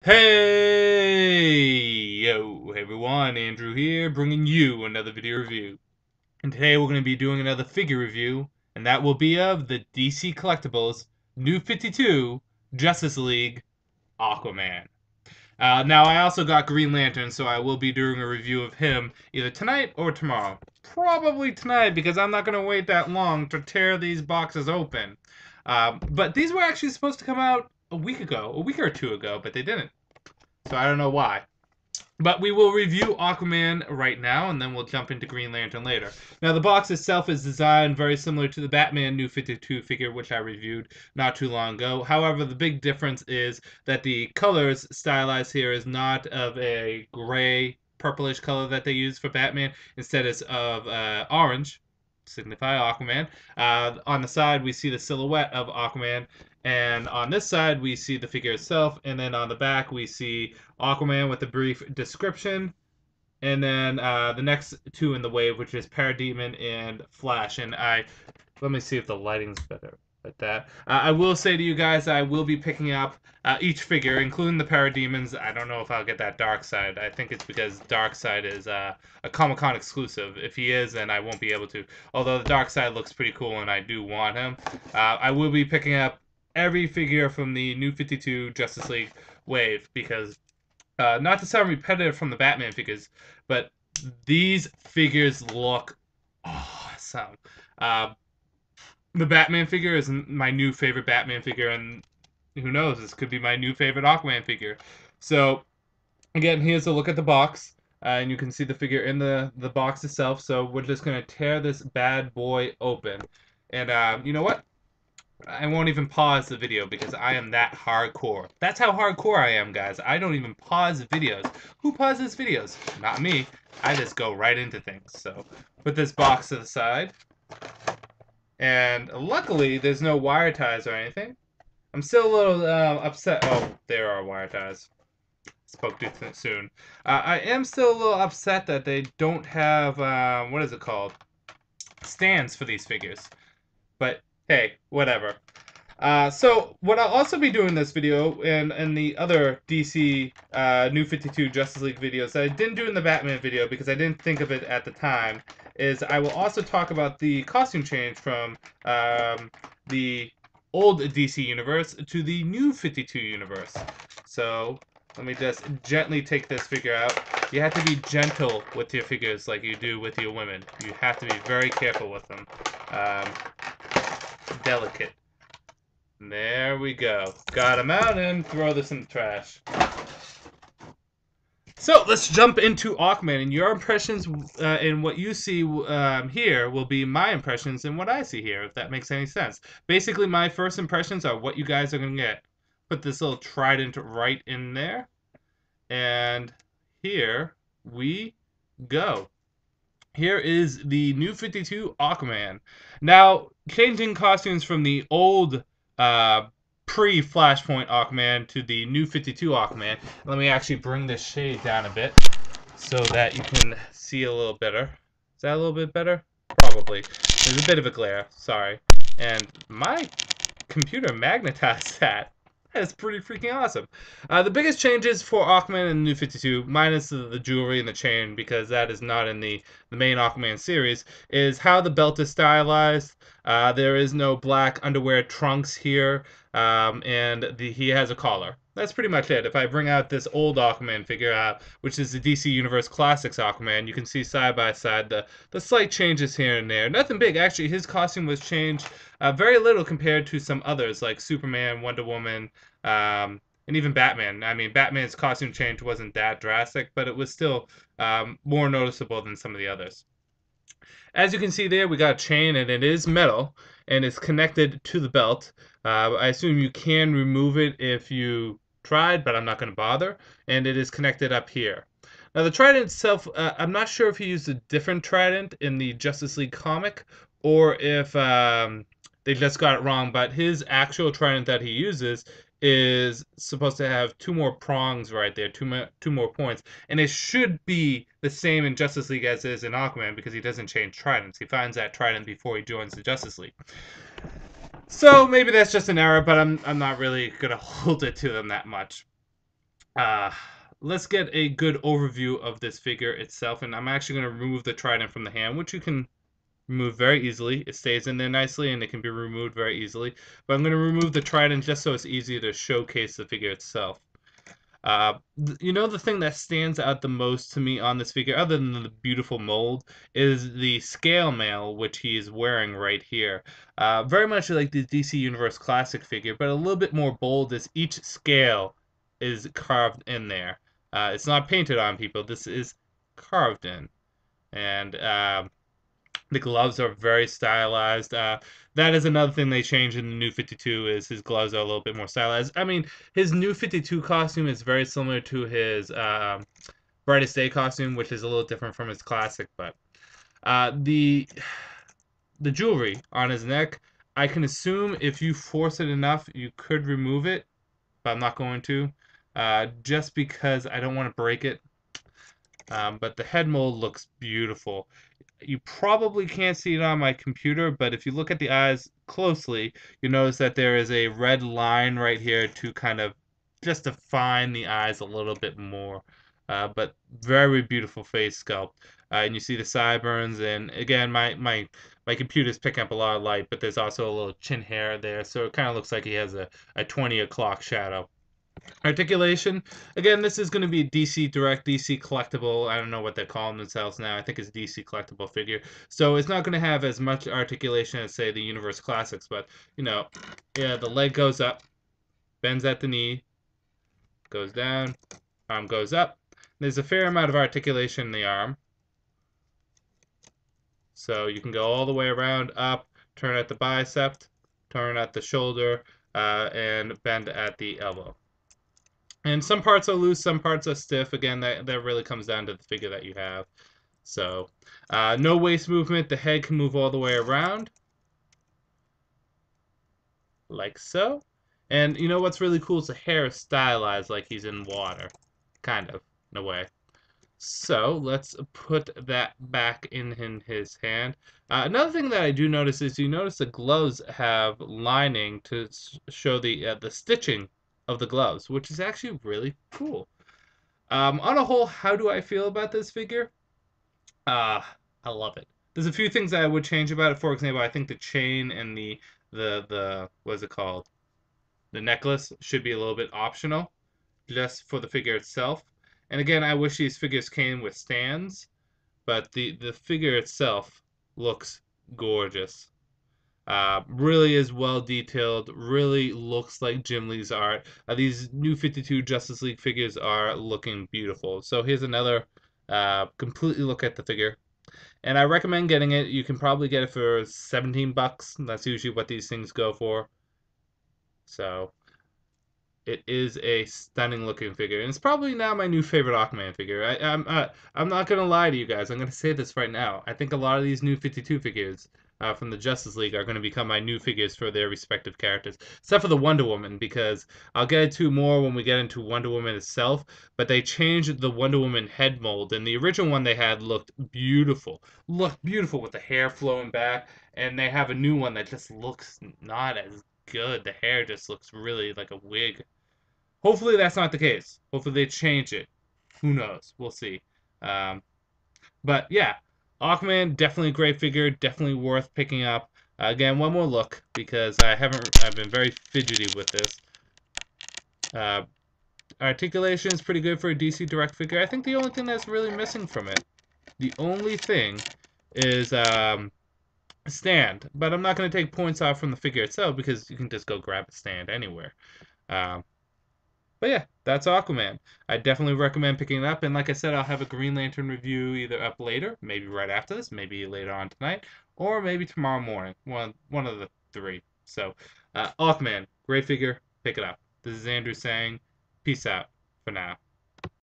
Hey everyone, Andrew here, bringing you another video review. And today we're going to be doing another figure review, and that will be of the DC Collectibles New 52 Justice League Aquaman. Now I also got Green Lantern, so I will be doing a review of him either tonight or tomorrow. Probably tonight, because I'm not going to wait that long to tear these boxes open. But these were actually supposed to come out a week or two ago, but they didn't. So I don't know why. But we will review Aquaman right now, and then we'll jump into Green Lantern later. Now, the box itself is designed very similar to the Batman New 52 figure, which I reviewed not too long ago. However, the big difference is that the colors stylized here is not of a gray, purplish color that they use for Batman. Instead, it's of orange, signify Aquaman. On the side, we see the silhouette of Aquaman, and on this side, we see the figure itself, and then on the back, we see Aquaman with a brief description, and then the next two in the wave, which is Parademon and Flash. And let me see if the lighting's better like that. I will say to you guys, I will be picking up each figure, including the Parademons. I don't know if I'll get that Darkseid. I think it's because Darkseid is a Comic-Con exclusive. If he is, then I won't be able to. Although the Darkseid looks pretty cool, and I do want him. I will be picking up every figure from the New 52 Justice League wave, because not to sound repetitive from the Batman figures, but these figures look awesome. The Batman figure is my new favorite Batman figure, and who knows, this could be my new favorite Aquaman figure. So, again, here's a look at the box, and you can see the figure in the box itself. So we're just going to tear this bad boy open. And you know what? I won't even pause the video because I am that hardcore. That's how hardcore I am, guys. I don't even pause videos. Who pauses videos? Not me. I just go right into things. So put this box to the side. And luckily, there's no wire ties or anything. I'm still a little upset. Oh, there are wire ties. Spoke too soon. I am still a little upset that they don't have, what is it called? Stands for these figures. But hey, whatever. So what I'll also be doing in this video and the other DC New 52 Justice League videos that I didn't do in the Batman video because I didn't think of it at the time is I will also talk about the costume change from the old DC universe to the New 52 universe. So let me just gently take this figure out. You have to be gentle with your figures like you do with your women. You have to be very careful with them. Delicate. There we go. Got him out and throw this in the trash. So let's jump into Aquaman, and your impressions and what you see here will be my impressions and what I see here, if that makes any sense. Basically, my first impressions are what you guys are going to get. Put this little trident right in there, and here we go. Here is the New 52 Aquaman. Now, changing costumes from the old pre-Flashpoint Aquaman to the New 52 Aquaman. Let me actually bring this shade down a bit so that you can see a little better. Is that a little bit better? Probably. There's a bit of a glare. Sorry. And my computer magnetized that. That's pretty freaking awesome. The biggest changes for Aquaman in the New 52, minus the jewelry and the chain, because that is not in the main Aquaman series, is how the belt is stylized. There is no black underwear trunks here, and he has a collar. That's pretty much it. If I bring out this old Aquaman figure, which is the DC Universe Classics Aquaman, you can see side by side the slight changes here and there. Nothing big. Actually, his costume was changed very little compared to some others like Superman, Wonder Woman, and even Batman. I mean, Batman's costume change wasn't that drastic, but it was still more noticeable than some of the others. As you can see there, we got a chain, and it is metal, and it's connected to the belt. I assume you can remove it if you tried, but I'm not going to bother. And it is connected up here. Now, the trident itself, I'm not sure if he used a different trident in the Justice League comic, or if they just got it wrong, but his actual trident that he uses is supposed to have two more prongs right there, two more points, and it should be the same in Justice League as it is in Aquaman because he doesn't change tridents. He finds that trident before he joins the Justice League. So maybe that's just an error, but I'm not really gonna hold it to them that much. Uh, let's get a good overview of this figure itself, and I'm actually going to remove the trident from the hand, which you can remove very easily. It stays in there nicely, and it can be removed very easily. But I'm going to remove the trident just so it's easier to showcase the figure itself. The thing that stands out the most to me on this figure, other than the beautiful mold, is the scale mail which he is wearing right here. Very much like the DC Universe Classic figure, but a little bit more bold as each scale is carved in there. It's not painted on people. This is carved in. And the gloves are very stylized. That is another thing they changed in the new 52 is his gloves are a little bit more stylized. I mean, his new 52 costume is very similar to his Brightest Day costume, which is a little different from his classic. But the jewelry on his neck, I can assume if you force it enough, you could remove it, but I'm not going to, just because I don't want to break it. But the head mold looks beautiful. You probably can't see it on my computer, but if you look at the eyes closely, you notice that there is a red line right here to kind of just define the eyes a little bit more. But very beautiful face sculpt. And you see the sideburns, and again, my computer's picking up a lot of light, but there's also a little chin hair there, so it kind of looks like he has a 20 o'clock shadow. Articulation. Again, this is going to be DC Direct, DC Collectible. I don't know what they're calling themselves now. I think it's DC Collectible figure. So it's not going to have as much articulation as, say, the Universe Classics. But, yeah, the leg goes up, bends at the knee, goes down, arm goes up. There's a fair amount of articulation in the arm. So you can go all the way around, up, turn at the bicep, turn at the shoulder, and bend at the elbow. And some parts are loose, some parts are stiff. Again, that really comes down to the figure that you have. So, no waist movement. The head can move all the way around, like so. And you know what's really cool is the hair is stylized like he's in water. Kind of, in a way. So, let's put that back in his hand. Another thing that I do notice is you notice the gloves have lining to show the stitching of the gloves, which is actually really cool. On a whole, how do I feel about this figure? Uh, I love it. There's a few things that I would change about it. For example, I think the chain and the what is it called? The necklace should be a little bit optional, just for the figure itself. And again, I wish these figures came with stands, but the figure itself looks gorgeous. Really is well detailed. Really looks like Jim Lee's art. These new 52 Justice League figures are looking beautiful. So here's another completely look at the figure. And I recommend getting it. You can probably get it for 17 bucks. That's usually what these things go for. So it is a stunning looking figure, and it's probably now my new favorite Aquaman figure. I'm not gonna lie to you guys. I'm gonna say this right now. I think a lot of these new 52 figures from the Justice League are gonna become my new figures for their respective characters, except for the Wonder Woman, because I'll get into more when we get into Wonder Woman itself. But they changed the Wonder Woman head mold, and the original one they had looked beautiful with the hair flowing back, and they have a new one that just looks not as good. The hair just looks really like a wig. Hopefully that's not the case. Hopefully they change it. Who knows? We'll see. Um, but yeah, Aquaman definitely a great figure. Definitely worth picking up. Again, one more look because I've been very fidgety with this. Uh, Articulation is pretty good for a DC Direct figure. I think the only thing that's really missing from it, the only thing, is stand. But I'm not going to take points off from the figure itself because you can just go grab a stand anywhere. Um, But yeah, that's Aquaman. I definitely recommend picking it up. And like I said, I'll have a Green Lantern review either up later, maybe right after this, maybe later on tonight, or maybe tomorrow morning. One of the three. So, Aquaman, great figure. Pick it up. This is Andrew saying, peace out for now.